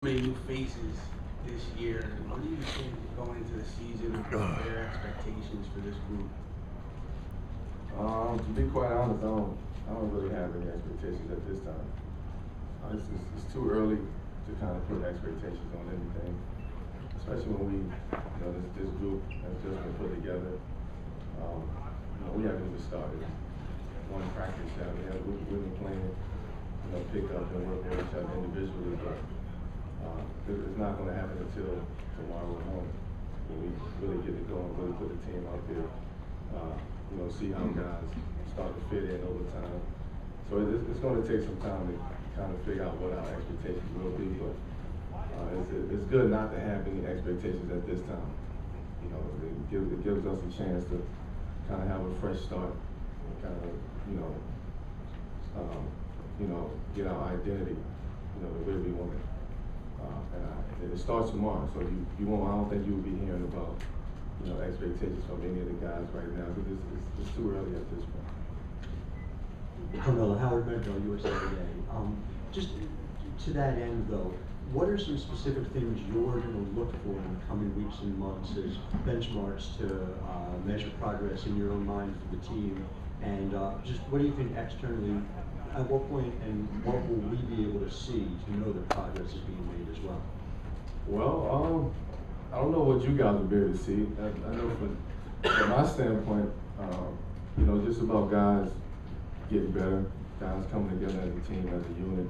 Many new faces this year. What do you think going into the season are their expectations for this group? To be quite honest, I don't really have any expectations at this time. It's too early to kind of put expectations on anything, especially when this group has just been put together. We haven't even started one practice yet. We've been playing, pick up and work with each other individually, but it's not going to happen until tomorrow morning when we really get it going, really put the team out there. See how guys start to fit in over time. So it's going to take some time to kind of figure out what our expectations will be, but it's good not to have any expectations at this time. It gives us a chance to kind of have a fresh start, and kind of get our identity, the way we want it. And it starts tomorrow, so you won't. I don't think you'll be hearing about expectations from any of the guys right now because it's too early at this point. Carmelo, Howard Medville, USA Today. Just to that end, though, what are some specific things you're going to look for in the coming weeks and months as benchmarks to measure progress in your own mind for the team? And just what do you think externally? At what point and what will we be able to see to know that progress is being made as well? Well, I don't know what you guys will be able to see. I know from my standpoint, just about guys getting better, guys coming together as a team, as a unit,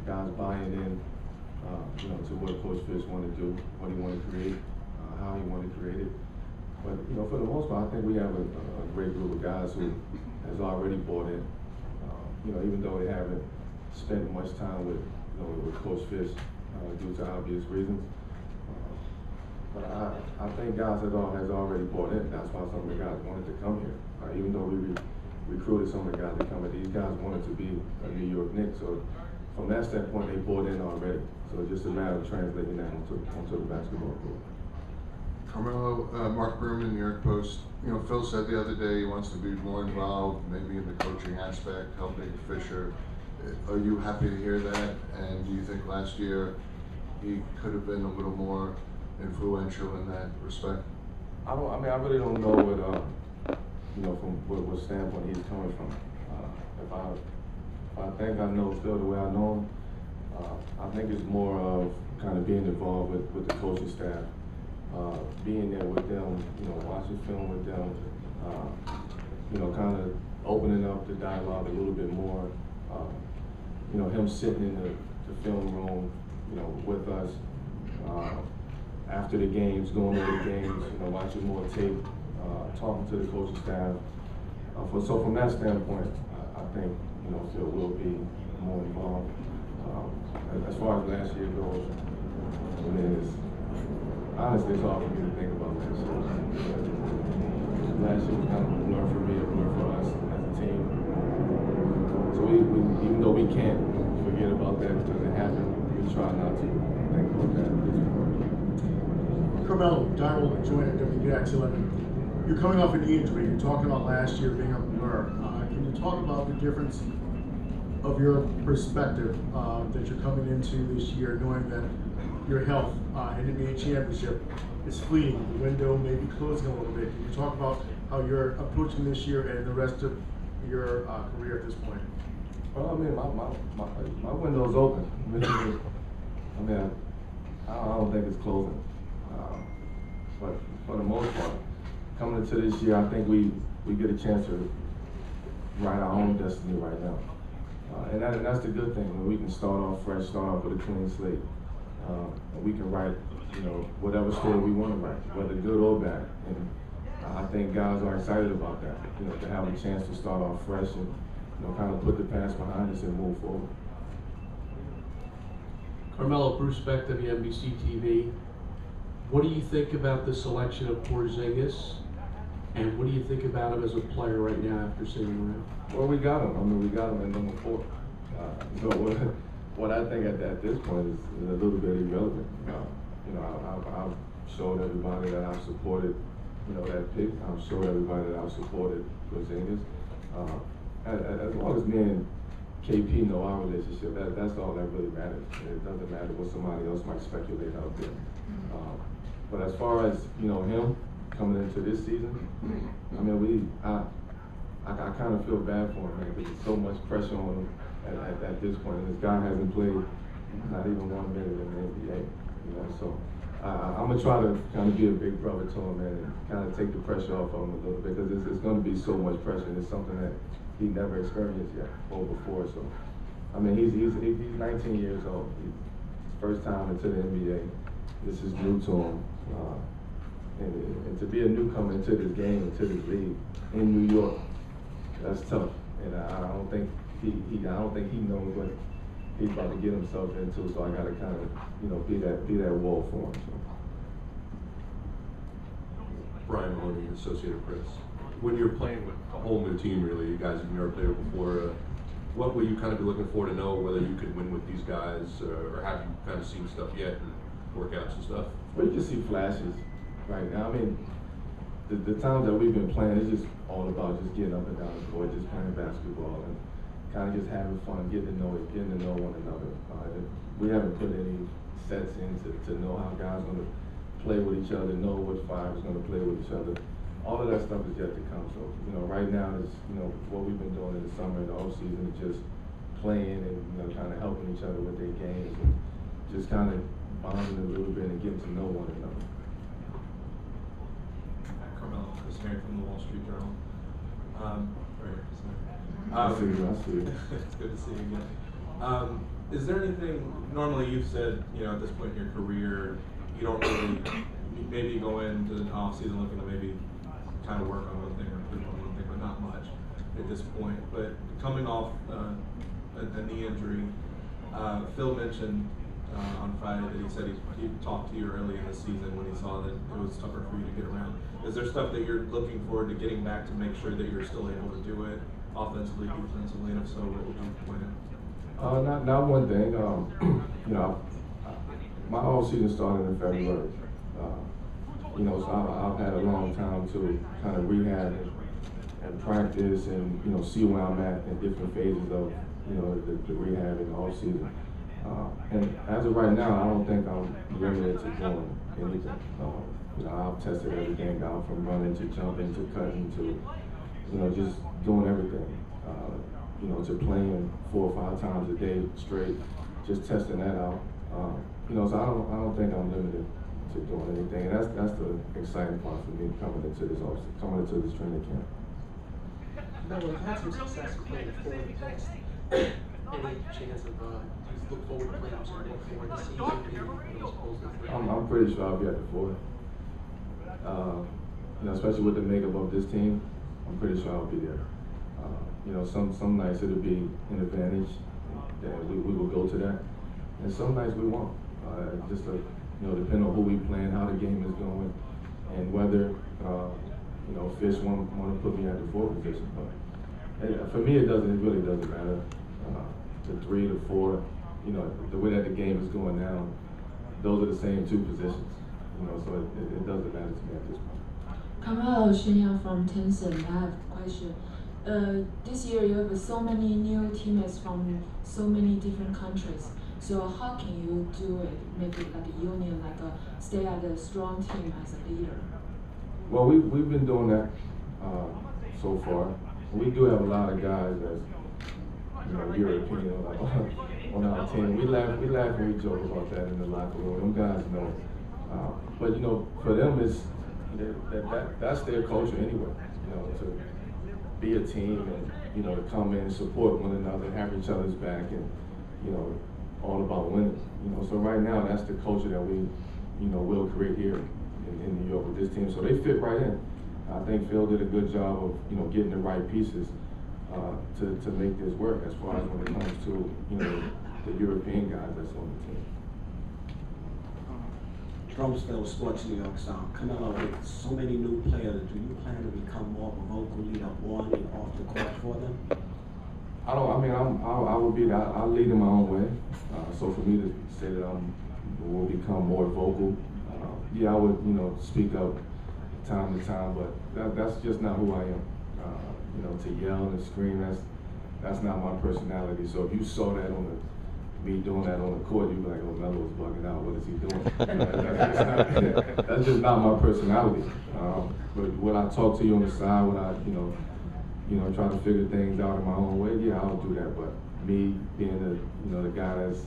guys buying in, to what Coach Fish wanted to do, what he wanted to create, how he wanted to create it. But for the most part, I think we have a great group of guys who has already bought in. Even though they haven't spent much time with Coach Fish due to obvious reasons. But I think guys has already bought in. That's why some of the guys wanted to come here. Even though we recruited some of the guys to come here, these guys wanted to be a New York Knicks. So from that standpoint, they bought in already. So it's just a matter of translating that onto the basketball court. Carmelo, Mark Berman, New York Post. Phil said the other day he wants to be more involved, maybe in the coaching aspect, helping Fisher. Are you happy to hear that? And do you think last year he could have been a little more influential in that respect? I really don't know from what standpoint he's coming from. If I think I know Phil the way I know him, I think it's more of kind of being involved with the coaching staff. Being there with them, watching film with them, kind of opening up the dialogue a little bit more. Him sitting in the film room, with us after the games, going over the games, watching more tape, talking to the coaching staff. So from that standpoint, I think Phil will be more involved. As far as last year goes, honestly, it's hard for me to think about last year. Last year was kind of a blur for me, a blur for us as a team. So we even though we can't forget about that because it happened, we try not to think about that at this point. Carmelo, Donald joined WX 11. You're coming off a knee injury. You're talking about last year being a blur. Can you talk about the difference of your perspective that you're coming into this year, knowing that your health in the NBA championship is fleeting? The window may be closing a little bit. Can you talk about how you're approaching this year and the rest of your career at this point? Well, my window's open. I don't think it's closing. But for the most part, coming into this year, I think we get a chance to write our own destiny right now. And that's the good thing, when we can start off fresh, start off with a clean slate. And we can write, whatever story we want to write, whether good or bad. And I think guys are excited about that, to have a chance to start off fresh and, kind of put the past behind us and move forward. Carmelo, Bruce Beck, WNBC TV. What do you think about the selection of Porzingis? And what do you think about him as a player right now after sitting around? Well, we got him. We got him at number 4. So what I think at this point is a little bit irrelevant. I've showed everybody that I've supported, that pick. I've showed everybody that I've supported Porzingis. As long as me and KP know our relationship. That's all that really matters. It doesn't matter what somebody else might speculate out there. But as far as him coming into this season, I mean I kind of feel bad for him, man, because there's so much pressure on him at this point. And this guy hasn't played not even 1 minute in the NBA, So I'm gonna try to kind of be a big brother to him, man, and kind of take the pressure off of him a little bit, because it's going to be so much pressure. And it's something that he never experienced yet or before. So I mean, he's 19 years old. He's first time into the NBA. This is new to him. And to be a newcomer into this game, into this league in New York, that's tough. And I don't think he knows what he's about to get himself into. So I got to kind of be that wall for him. So. Brian Maloney, Associated Press. When you're playing with a whole new team, really, you guys have never played before. What will you kind of be looking for to know whether you could win with these guys, or have you kind of seen stuff yet and workouts and stuff? Well, you can see flashes right now. I mean, the times that we've been playing, it's just all about just getting up and down the court, just playing basketball and kind of just having fun, getting to know one another. We haven't put any sets in to know how guys are going to play with each other, know what five is going to play with each other. All of that stuff is yet to come. So, right now is, what we've been doing in the summer and the off season is just playing and, kind of helping each other with their games and just kind of bonding a little bit and getting to know one another. Carmelo, Chris Mary from the Wall Street Journal. Right here, Chris Mary. I see you. It's good to see you again. Is there anything, normally you've said, at this point in your career, you don't really, maybe go into the off season looking to maybe kind of work on one thing or improve on one thing, but not much at this point. But coming off a knee injury, Phil mentioned on Friday that he said he talked to you early in the season when he saw that it was tougher for you to get around. Is there stuff that you're looking forward to getting back to make sure that you're still able to do it offensively, defensively, and if so, what would you point out? Not one thing. My off season started in February. So I've had a long time to kind of rehab and practice and see where I'm at in different phases of the rehab and the off season. And as of right now, I don't think I'm limited to doing anything. I've tested everything out from running to jumping to cutting to just doing everything. To playing 4 or 5 times a day straight, just testing that out. So I don't think I'm limited to doing anything, and that's the exciting part for me coming into this training camp. No, we've had some success playing forward past. Any chance of you look forward to playing some more forward this season? I'm pretty sure I'll be at the 4. Especially with the makeup of this team, I'm pretty sure I'll be there. Some nights it'll be an advantage that we will go to that, and some nights we won't. Depending on who we playing, how the game is going, and whether Fish want to put me at the 4 position. But for me, it really doesn't matter. The 3, the 4, the way that the game is going now, those are the same 2 positions. So it doesn't matter to me at this point. Carmelo Anthony from Tencent. I have a question. This year you have so many new teammates from so many different countries. So how can you do it? Maybe like a union, stay at a strong team as a leader. Well, we've been doing that so far. We do have a lot of guys that's European on our team. We laugh and we joke about that in the locker room. Them guys know. But for them that's their culture anyway. To be a team and to come in and support one another, have each other's back, and all about winning. So right now that's the culture that we will create here in New York with this team. So they fit right in. I think Phil did a good job of getting the right pieces to make this work as far as when it comes to the European guys that's on the team. Drumsville, Sports New York style. Carmelo, with so many new players, do you plan to become more of a vocal leader on and off the court for them? I will be. I'll lead in my own way. So for me to say that will become more vocal, I would speak up time to time, but that's just not who I am. To yell and scream, that's not my personality. So if you saw that me doing that on the court, you'd be like, oh, Melo's bugging out. What is he doing? That's just not my personality. But when I talk to you on the side, when I, try to figure things out in my own way, yeah, I'll do that. But me being the guy that's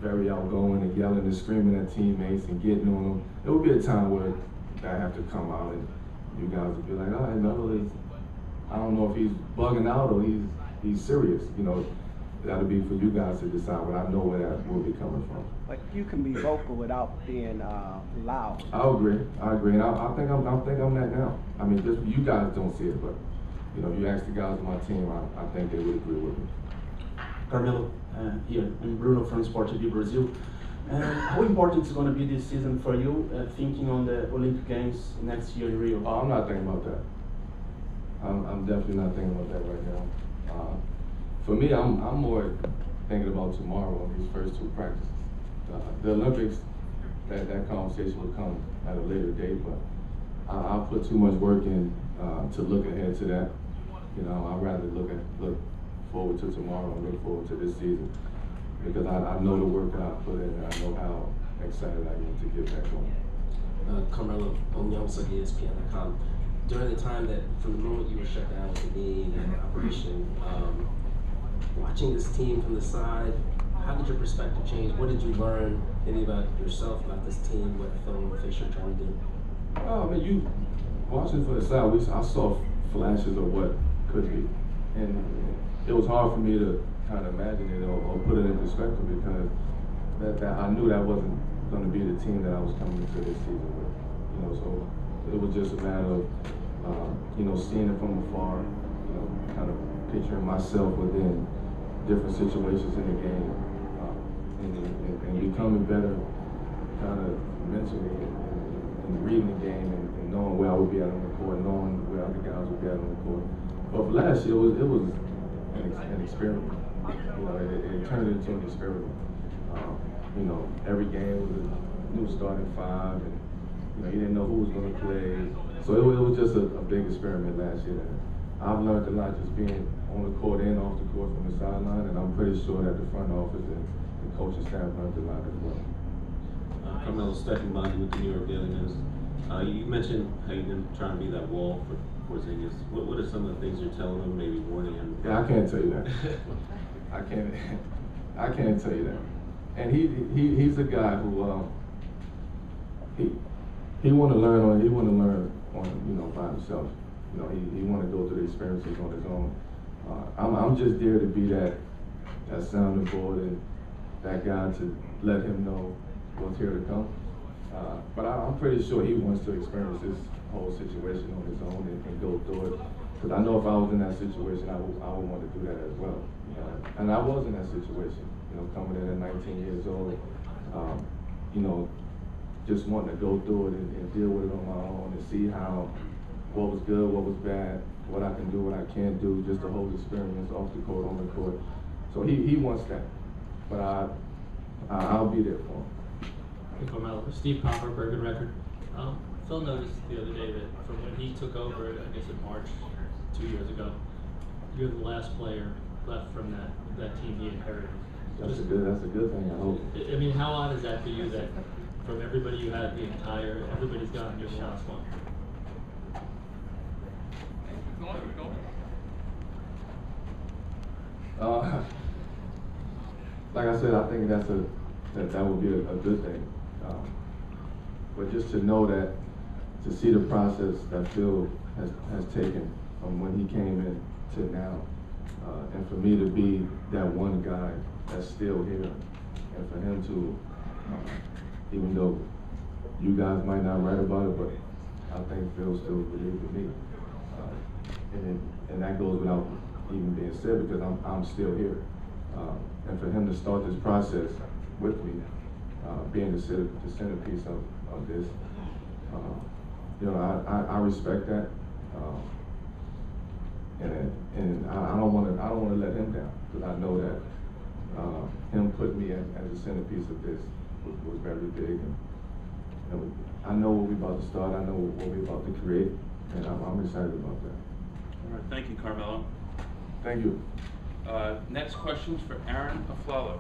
very outgoing and yelling and screaming at teammates and getting on them, it would be a time where that have to come out and you guys would be like, all right, Melo is, I don't know if he's bugging out or he's serious. That'll be for you guys to decide, but I know where that will be coming from. But you can be vocal without being loud. I agree, and I think I'm that now. I mean, just you guys don't see it, but if you ask the guys on my team, I think they would agree with me. Carmelo, here, and Bruno from Sport TV Brazil. How important is going to be this season for you, thinking on the Olympic Games next year in Rio? Oh, I'm not thinking about that. I'm definitely not thinking about that right now. For me, I'm more thinking about tomorrow on these first two practices. The Olympics, that conversation will come at a later date, but I'll put too much work in to look ahead to that. I'd rather look forward to tomorrow and look forward to this season because I know the work that I put in and I know how excited I am to get back on. Carmelo, ESPN.com. During the time that, from the moment you were shut down with the knee and the operation, watching this team from the side, how did your perspective change? What did you learn maybe about yourself, about this team, what Phil and Fisher trying to do? Oh, I mean, you watching from the side, I saw flashes of what could be. And it was hard for me to kind of imagine it or put it in perspective because that I knew that wasn't going to be the team that I was coming into this season with. So it was just a matter of, seeing it from afar, kind of picturing myself within different situations in the game, and becoming better kind of mentally and reading the game and knowing where I would be at on the court, knowing where other guys would be at on the court. But for last year, it was an experiment. It turned into an experiment. Every game was a new starting five, and you didn't know who was going to play. So it was just a big experiment last year. And I've learned a lot just being on the court and off the court from the sideline, and I'm pretty sure that the front office and the coaching staff learned a lot as well. Carmelo, Stephen Bondy with the New York Daily News. You mentioned how you've been trying to be that wall for Porzingis. What are some of the things you're telling him, maybe warning him? Yeah, I can't tell you that. I can't tell you that. And he's a guy who he want to learn on by himself. He want to go through the experiences on his own. I'm just there to be that sounding board and that guy to let him know what's here to come. But I'm pretty sure he wants to experience this whole situation on his own and go through it. Because I know if I was in that situation, I would want to do that as well. And I was in that situation, coming in at 19 years old, just wanting to go through it and deal with it on my own and see what was good, what was bad, what I can do, what I can't do, just the whole experience off the court, on the court. So he wants that, but I'll be there for him. Hey, Carmelo, Steve Copper, Bergen Record. Phil noticed the other day that from when he took over, I guess in March 2 years ago, you're the last player left from that team he inherited. That's a good thing, I hope. I mean, how odd is that for you that from everybody you had, everybody's gone, you're the last one? Like I said, I think that would be a good thing. But just to know that, to see the process that Phil has taken from when he came in to now, and for me to be that one guy that's still here, and for him to, even though you guys might not write about it, but I think Phil still believes in me. And that goes without even being said because I'm still here. And for him to start this process with me, being the centerpiece of this, I respect that. And I don't want to let him down because I know that him putting me as the centerpiece of this was very big. And I know what we're about to start. I know what we're about to create, and I'm excited about that. All right, thank you, Carmelo. Thank you. Next question's for Aaron Aflalo.